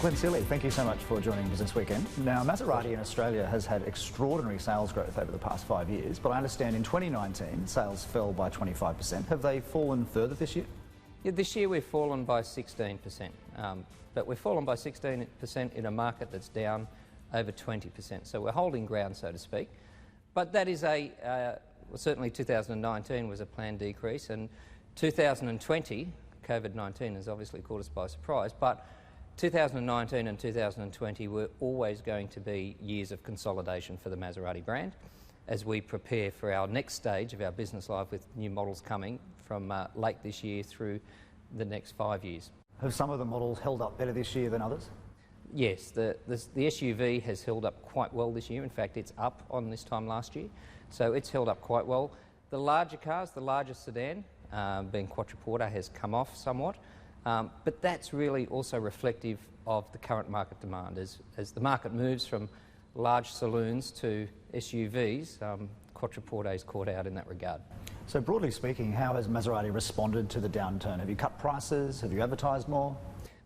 Glen Sealey, thank you so much for joining Business Weekend. Now, Maserati in Australia has had extraordinary sales growth over the past 5 years, but I understand in 2019 sales fell by 25%. Have they fallen further this year? Yeah, this year we've fallen by 16%, but we've fallen by 16% in a market that's down over 20%. So we're holding ground, so to speak. But that is well, certainly 2019 was a planned decrease, and 2020, COVID-19 has obviously caught us by surprise, but 2019 and 2020 were always going to be years of consolidation for the Maserati brand as we prepare for our next stage of our business life with new models coming from late this year through the next 5 years. Have some of the models held up better this year than others? Yes, the SUV has held up quite well this year. In fact, it's up on this time last year, so it's held up quite well. The larger cars, the largest sedan, being Quattroporte, has come off somewhat. But that's really also reflective of the current market demand. As the market moves from large saloons to SUVs, Quattroporte is caught out in that regard. So broadly speaking, how has Maserati responded to the downturn? Have you cut prices? Have you advertised more?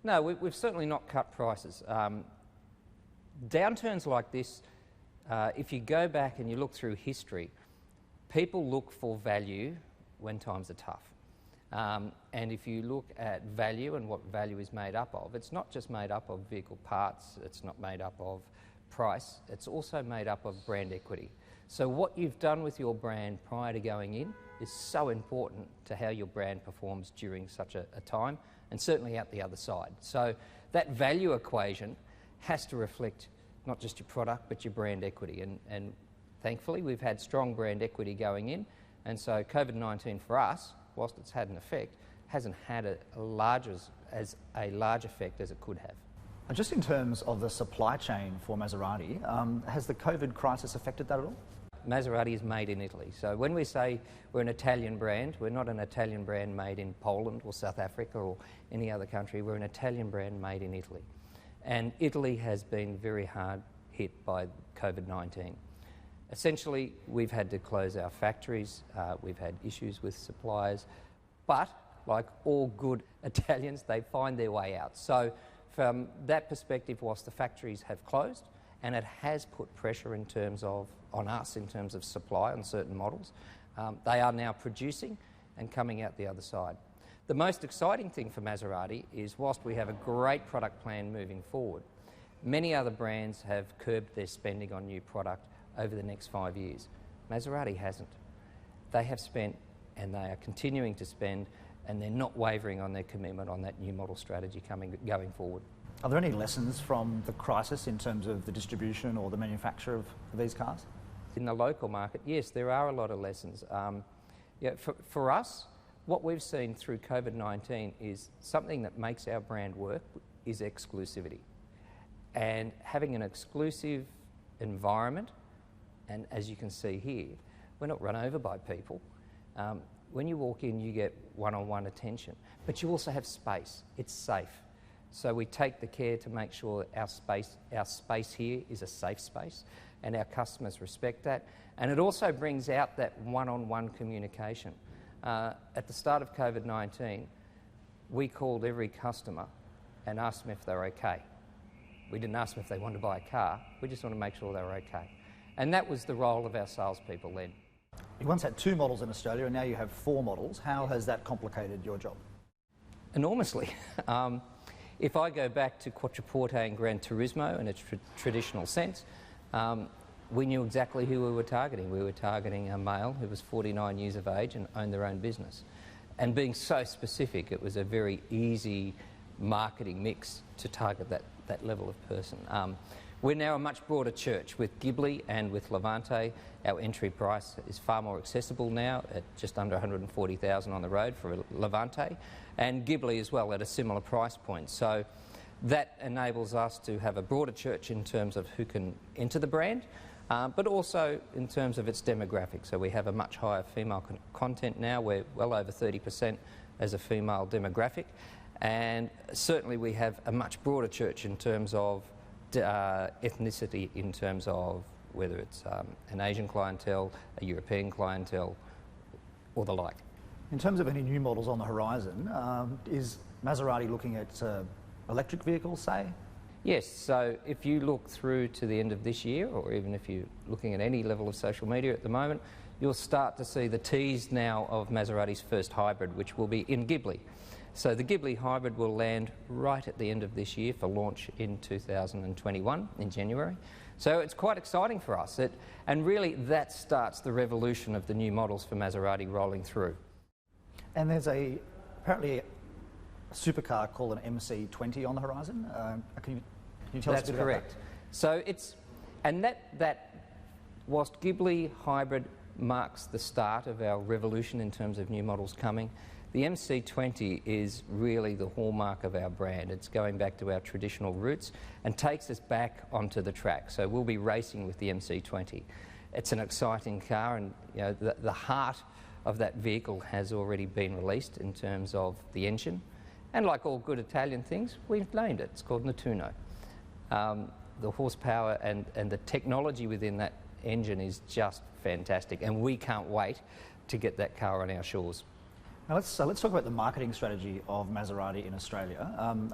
No, we've certainly not cut prices. Downturns like this, if you go back and you look through history, people look for value when times are tough. And if you look at value and what value is made up of, it's not just made up of vehicle parts, it's not made up of price, it's also made up of brand equity. So what you've done with your brand prior to going in is so important to how your brand performs during such a time, and certainly out the other side. So that value equation has to reflect not just your product but your brand equity, and thankfully we've had strong brand equity going in, and so COVID-19 for us, whilst it's had an effect, hasn't had a large effect as it could have. Just in terms of the supply chain for Maserati, has the COVID crisis affected that at all? Maserati is made in Italy. So when we say we're an Italian brand, we're not an Italian brand made in Poland or South Africa or any other country. We're an Italian brand made in Italy. And Italy has been very hard hit by COVID-19. Essentially, we've had to close our factories, we've had issues with suppliers, but like all good Italians, they find their way out. So from that perspective, whilst the factories have closed, and it has put pressure on us in terms of supply on certain models, they are now producing and coming out the other side. The most exciting thing for Maserati is, whilst we have a great product plan moving forward, many other brands have curbed their spending on new product over the next 5 years. Maserati hasn't. They have spent, and they are continuing to spend, and they're not wavering on their commitment on that new model strategy going forward. Are there any lessons from the crisis in terms of the distribution or the manufacture of these cars? In the local market, yes, there are a lot of lessons. For us, what we've seen through COVID-19 is something that makes our brand work is exclusivity. And having an exclusive environment, and as you can see here, we're not run over by people. When you walk in, you get one-on-one attention, but you also have space. It's safe. So we take the care to make sure that our space here is a safe space, and our customers respect that. And it also brings out that one-on-one communication. At the start of COVID-19, we called every customer and asked them if they were okay. We didn't ask them if they wanted to buy a car, we just wanted to make sure they were okay. And that was the role of our salespeople then. You once had 2 models in Australia and now you have 4 models. How has that complicated your job? Enormously. If I go back to Quattroporte and Gran Turismo in a traditional sense, we knew exactly who we were targeting. We were targeting a male who was 49 years of age and owned their own business. And being so specific, it was a very easy marketing mix to target that level of person. We're now a much broader church with Ghibli and with Levante. Our entry price is far more accessible now at just under $140,000 on the road for a Levante, and Ghibli as well at a similar price point. So that enables us to have a broader church in terms of who can enter the brand, but also in terms of its demographic. So we have a much higher female content now. We're well over 30% as a female demographic, and certainly we have a much broader church in terms of ethnicity, in terms of whether it's an Asian clientele, a European clientele, or the like. In terms of any new models on the horizon, is Maserati looking at electric vehicles, say? Yes, so if you look through to the end of this year, or even if you're looking at any level of social media at the moment, you'll start to see the tease now of Maserati's first hybrid, which will be in Ghibli. So the Ghibli hybrid will land right at the end of this year for launch in 2021, in January. So it's quite exciting for us. And really that starts the revolution of the new models for Maserati rolling through. And there's apparently a supercar called an MC20 on the horizon. Can you tell us a bit about that? That's correct. So that whilst Ghibli hybrid marks the start of our revolution in terms of new models coming, the MC20 is really the hallmark of our brand. It's going back to our traditional roots and takes us back onto the track. So we'll be racing with the MC20. It's an exciting car, and the heart of that vehicle has already been released in terms of the engine. And like all good Italian things, we've named it. It's called Nettuno. The horsepower and the technology within that engine is just fantastic, and we can't wait to get that car on our shores. Now let's talk about the marketing strategy of Maserati in Australia.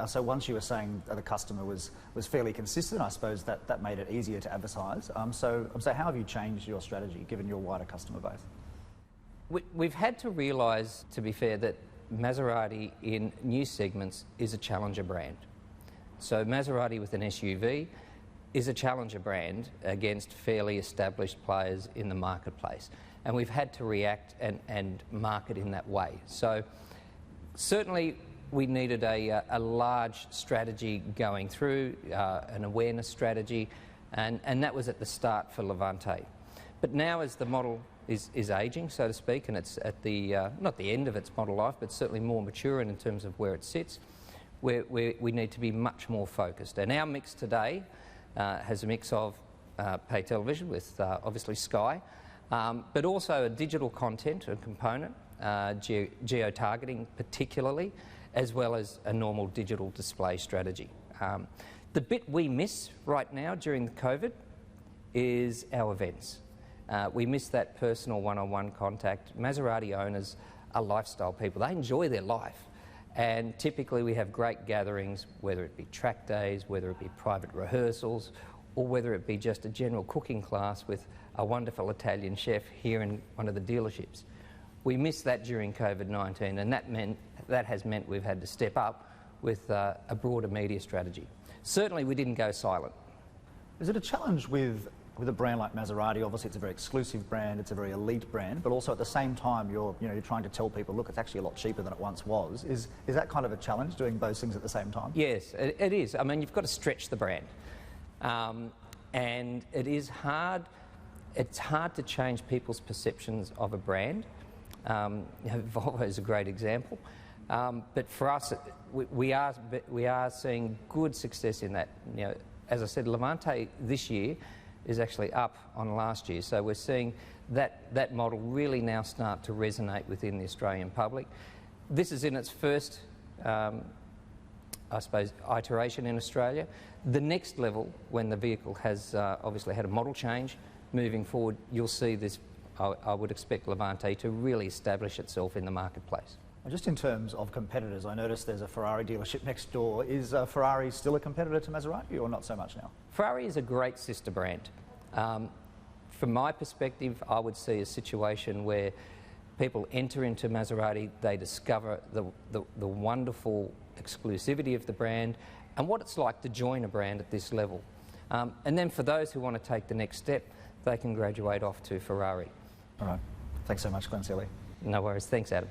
So once you were saying that the customer was fairly consistent, I suppose that made it easier to advertise. So how have you changed your strategy given your wider customer base? We've had to realise, to be fair, that Maserati in new segments is a challenger brand. So Maserati with an SUV is a challenger brand against fairly established players in the marketplace. And we've had to react and market in that way. So certainly we needed a large strategy going through, an awareness strategy, and that was at the start for Levante. But now as the model is ageing, so to speak, and it's at the, not the end of its model life, but certainly more mature in terms of where it sits, we need to be much more focused. And our mix today has a mix of pay television with obviously Sky, but also a digital content and component, geo-targeting particularly, as well as a normal digital display strategy. The bit we miss right now during the COVID is our events. We miss that personal one-on-one contact. Maserati owners are lifestyle people. They enjoy their life. And typically we have great gatherings, whether it be track days, whether it be private rehearsals, or whether it be just a general cooking class with a wonderful Italian chef here in one of the dealerships. We missed that during COVID-19, and that has meant we've had to step up with a broader media strategy. Certainly we didn't go silent. Is it a challenge with a brand like Maserati? Obviously it's a very exclusive brand, it's a very elite brand, but also at the same time you're trying to tell people, look, it's actually a lot cheaper than it once was. Is that kind of a challenge, doing both things at the same time? Yes, it is. I mean, you've got to stretch the brand. And it is hard. It's hard to change people's perceptions of a brand. Volvo is a great example. But for us, we are seeing good success in that. As I said, Levante this year is actually up on last year. So we're seeing that model really now start to resonate within the Australian public. This is in its first, I suppose, iteration in Australia. The next level, when the vehicle has obviously had a model change, moving forward, you'll see this, I would expect Levante to really establish itself in the marketplace. Just in terms of competitors, I noticed there's a Ferrari dealership next door. Is Ferrari still a competitor to Maserati, or not so much now? Ferrari is a great sister brand. From my perspective, I would see a situation where people enter into Maserati, they discover the wonderful exclusivity of the brand and what it's like to join a brand at this level. And then for those who want to take the next step, they can graduate off to Ferrari. All right. Thanks so much, Glen Sealey. No worries. Thanks, Adam.